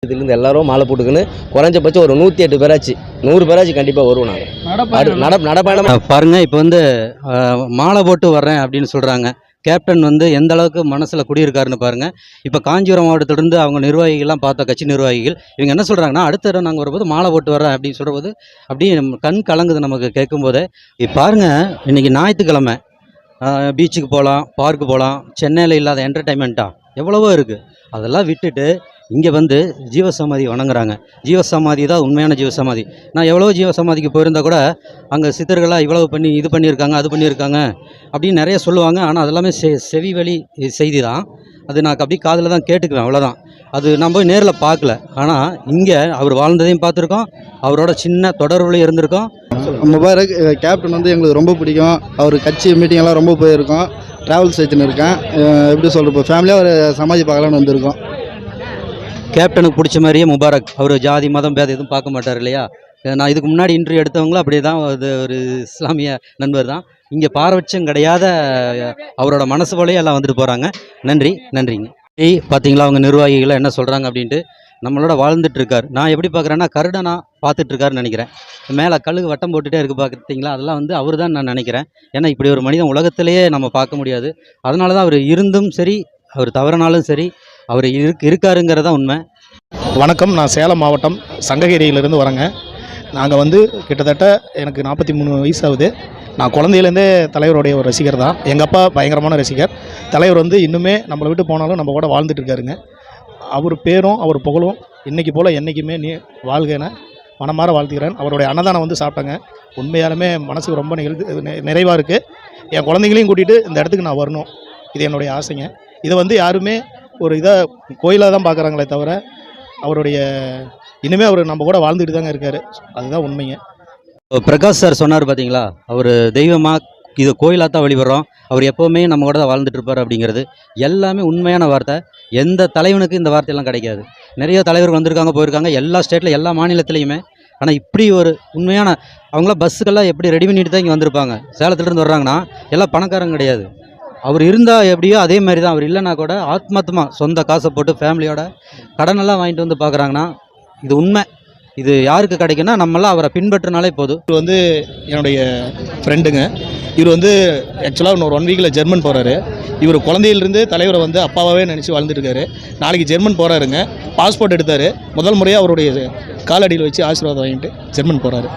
இதுலேருந்து எல்லாரும் மாலை போட்டுக்குன்னு குறைஞ்சபட்சம் ஒரு 108 பேராச்சு 100 பேராச்சு கண்டிப்பாக வருவோம். நாங்கள் நடப்பயணம் பாருங்க. இப்போ வந்து மாலை போட்டு வர்றேன் அப்படின்னு சொல்றாங்க. கேப்டன் வந்து எந்த அளவுக்கு மனசுல குடியிருக்காருன்னு பாருங்க. இப்போ காஞ்சிபுரம் மாவட்டத்திலிருந்து அவங்க நிர்வாகிகள்லாம் பார்த்தா, கட்சி நிர்வாகிகள் இவங்க என்ன சொல்றாங்கன்னா, அடுத்த இடம் நாங்கள் வரும்போது மாலை போட்டு வர்றேன் அப்படின்னு சொல்லும்போது அப்படியே கண் கலங்குது நமக்கு கேட்கும்போதே. பாருங்க, இன்னைக்கு ஞாயிற்றுக்கிழமை பீச்சுக்கு போகலாம், பார்க்கு போகலாம். சென்னையில் இல்லாத என்டர்டைன்மெண்ட்டா எவ்வளவோ இருக்குது. அதெல்லாம் விட்டுட்டு இங்கே வந்து ஜீவசமாதி வணங்குறாங்க. ஜீவசமாதி தான் உண்மையான ஜீவசமாதி. நான் எவ்வளோ ஜீவசமாதிக்கு போயிருந்தா கூட அங்கே சித்தர்களாக இவ்வளவு பண்ணி இது பண்ணியிருக்காங்க, அது பண்ணியிருக்காங்க அப்படின்னு நிறைய சொல்லுவாங்க. ஆனால் அதெல்லாமே செவி வழி செய்தி தான். அது நான் அப்படியே காதில் தான் கேட்டுக்குவேன், அவ்வளோதான். அது நான் போய் நேரில் பார்க்கல. ஆனால் இங்கே அவர் வாழ்ந்ததையும் பார்த்துருக்கோம், அவரோட சின்ன தொடர்புலையும் இருந்திருக்கோம். முபாரக் கேப்டன் வந்து எங்களுக்கு ரொம்ப பிடிக்கும். அவர் கட்சி மீட்டிங்கெல்லாம் ரொம்ப போயிருக்கோம். ட்ராவல்ஸ் வச்சுன்னு இருக்கேன். எப்படி சொல்கிற, இப்போ ஃபேமிலியாக ஒரு சமாதி பார்க்கலான்னு வந்திருக்கோம். கேப்டனுக்கு பிடிச்ச மாதிரியே முபாரக். அவர் ஜாதி மதம் பேதம் எதுவும் பார்க்க மாட்டார் இல்லையா? நான் இதுக்கு முன்னாடி இன்டர்வியூ எடுத்தவங்களும் அப்படியே தான். அது ஒரு இஸ்லாமிய நண்பர் தான். இங்கே பாரபட்சம் கிடையாத அவரோட மனசு போலயே எல்லாம் வந்துட்டு போகிறாங்க. நன்றிங்க. பார்த்தீங்களா அவங்க நிர்வாகிகளை என்ன சொல்கிறாங்க அப்படின்ட்டு. நம்மளோட வாழ்ந்துட்டு இருக்கார். நான் எப்படி பார்க்குறேன்னா, கருடனா பார்த்துட்டு இருக்காருன்னு நினைக்கிறேன். மேலே கழுகு வட்டம் போட்டுகிட்டே இருக்குது பார்த்தீங்களா? அதெல்லாம் வந்து அவர் தான் நான் நினைக்கிறேன். ஏன்னா இப்படி ஒரு மனிதன் உலகத்திலேயே நம்ம பார்க்க முடியாது. அதனால தான் அவர் இருந்தும் சரி, அவர் தவறினாலும் சரி, அவர் இருக்காருங்கிறதா உண்மை. வணக்கம். நான் சேலம் மாவட்டம் சங்ககிரியிலேருந்து வரேங்க. நாங்கள் வந்து கிட்டத்தட்ட எனக்கு 43 வயசு ஆகுது. நான் குழந்தையிலேருந்தே தலைவருடைய ஒரு ரசிகர் தான். எங்கள் அப்பா பயங்கரமான ரசிகர். தலைவர் வந்து இன்னுமே நம்மளை விட்டு போனாலும் நம்ம கூட வாழ்ந்துட்டு இருக்காருங்க. அவர் பேரும் அவர் புகழும் இன்றைக்கி போல் என்றைக்குமே வாழ்கன மனமாற வாழ்த்துக்கிறேன். அவருடைய அன்னதானம் வந்து சாப்பிட்டேங்க. உண்மையாலுமே மனசுக்கு ரொம்ப நிறைவாக இருக்குது. என் குழந்தைங்களையும் கூட்டிகிட்டு இந்த இடத்துக்கு நான் வரணும். இது என்னுடைய ஆசைங்க. இதை வந்து யாருமே ஒரு இதாக கோயிலாக தான் பார்க்குறாங்களே தவிர, அவருடைய இனிமே அவர் நம்ம கூட வாழ்ந்துட்டு தாங்க இருக்காரு. அதுதான் உண்மைங்க. பிரகாஷ் சார் சொன்னார் பார்த்தீங்களா, அவர் தெய்வமாக இது கோயிலாக தான் வழிபடுறோம், அவர் எப்போவுமே நம்ம கூட தான் வாழ்ந்துட்டு இருப்பார் அப்படிங்கிறது எல்லாமே உண்மையான வார்த்தை. எந்த தலைவனுக்கு இந்த வார்த்தையெல்லாம் கிடைக்காது. நிறைய தலைவர்கள் வந்திருக்காங்க, போயிருக்காங்க, எல்லா ஸ்டேட்டில் எல்லா மாநிலத்திலையுமே. ஆனால் இப்படி ஒரு உண்மையான அவங்களாம் பஸ்ஸுக்கெல்லாம் எப்படி ரெடி பண்ணிட்டு தான் இங்கே வந்திருப்பாங்க. சேலத்துலேருந்து வர்றாங்கன்னா எல்லாம் பணக்காரங்க கிடையாது. அவர் இருந்தால் எப்படியோ அதே மாதிரி தான். அவர் இல்லைனா கூட ஆத்மார்த்தமாக சொந்த காசை போட்டு ஃபேமிலியோட கடனெல்லாம் வாங்கிட்டு வந்து பார்க்குறாங்கன்னா இது உண்மை. இது யாருக்கு கிடைக்குன்னா நம்மளாம் அவரை பின்பற்றினாலே போதும். இவர் வந்து என்னுடைய ஃப்ரெண்டுங்க. இவர் வந்து ஆக்சுவலாக இன்னொரு 1 வீக்கில் ஜெர்மன் போகிறாரு. இவர் குழந்தையிலிருந்து தலைவரை வந்து அப்பாவே நினச்சி வாழ்ந்துட்டுருக்காரு. நாளைக்கு ஜெர்மன் போகிறாருங்க. பாஸ்போர்ட் எடுத்தார். முதல் முறையாக அவருடைய காலடியில் வச்சு ஆசீர்வாதம் வாங்கிட்டு ஜெர்மன் போகிறாரு.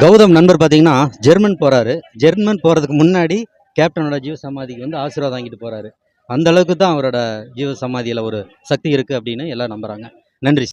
கௌதம் நண்பர் பார்த்தீங்கன்னா ஜெர்மன் போகிறாரு. ஜெர்மன் போகிறதுக்கு முன்னாடி கேப்டனோட ஜீவ சமாதிக்கு வந்து ஆசீர்வாதம் வாங்கிட்டு போகிறாரு. அந்த அளவுக்கு தான் அவரோட ஜீவ சமாதியில் ஒரு சக்தி இருக்குது அப்படின்னு எல்லாம் நம்புகிறாங்க. நன்றி.